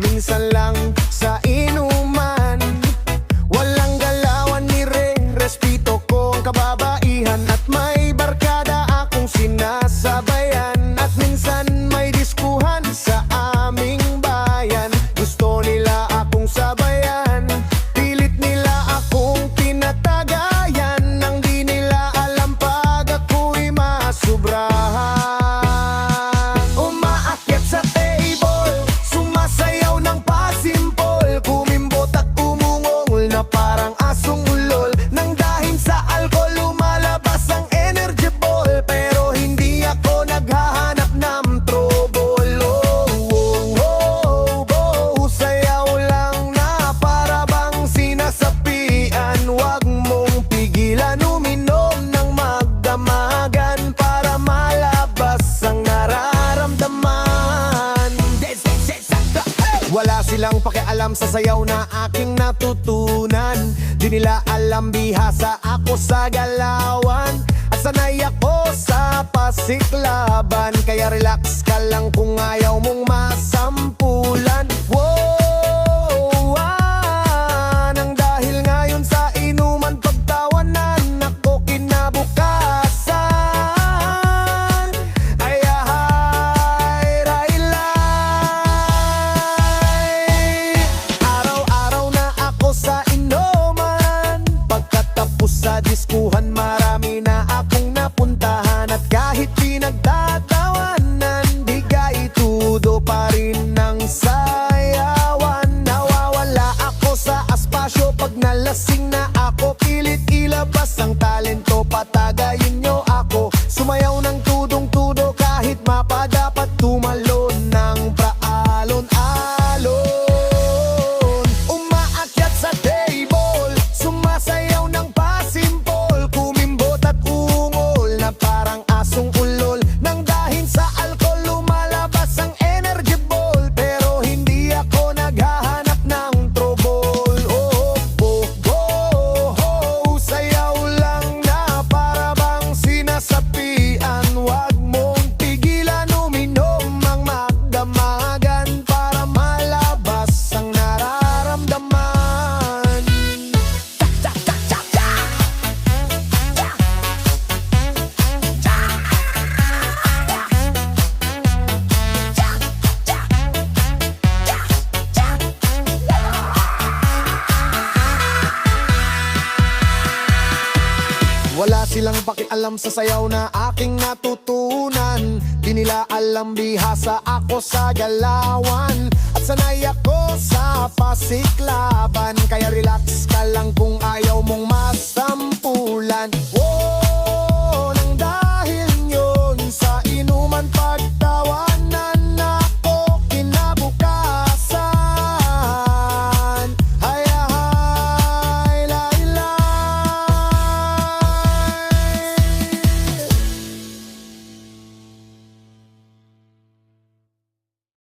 Minsan lang sa inuman, walang galawan ni respeto ko ang kababaihan. At may barkada akong sinasabayan, at minsan may diskuhan sa aming bayan. Gusto nila akong sabayan, pilit nila akong tinatagayan, nang di nila alam pag ako'y masubrahan. Umaakyat sa table, sumasayaw ng pasimpol, kumimbot at umungol na parang asong ulol. Nang dahil sa alcohol lumalabas ang energy ball, pero hindi ako naghahanap ng trouble. Sayaw lang na para bang sinasapian. Huwag mong pigilan uminom ng magdamagan para malabas ang nararamdaman. Wala silang pakialam sa sayaw na aking natutunan. Di nila alam bihasa ako sa galawan, at sanay ako sa pasiklaban. Kaya relax ka lang kung ayaw mong masampulan. Nang dahil ngayon sa inuman pagtawanan ako kinabukasan. Ay araw-araw na ako sa inuman, pagkatapos sa diskuhan marami na akong napuntahan. At kahit pinagtatawanan, di gaitudo pa rin ng sayawan. Nawawala ako sa espasyo pag nalasing na ako, pilit ilabas ang talento, patagayin nyo ako. Sumayaw ng tudong-tudo kahit mapadapat tumalon ng praalon-alon. Umaakyat sa table, sumasayaw ng pasimpol, kumimbot at ungol na parang asong ulol. Nang dahil sa alcohol lumalabas ang energy ball, pero hindi ako naghahanap ng trouble. Sayaw lang na para bang sinasapian. Huwag mong pigilan uminom ang magdamagan para malabas ang nararamdaman. Wala silang pakialam sa sayaw na aking natutunan. Di nila alam bihasa ako sa galawan, at sanay ako sa pasiklaban. Kaya relax ka lang kung ayaw mong masampulan.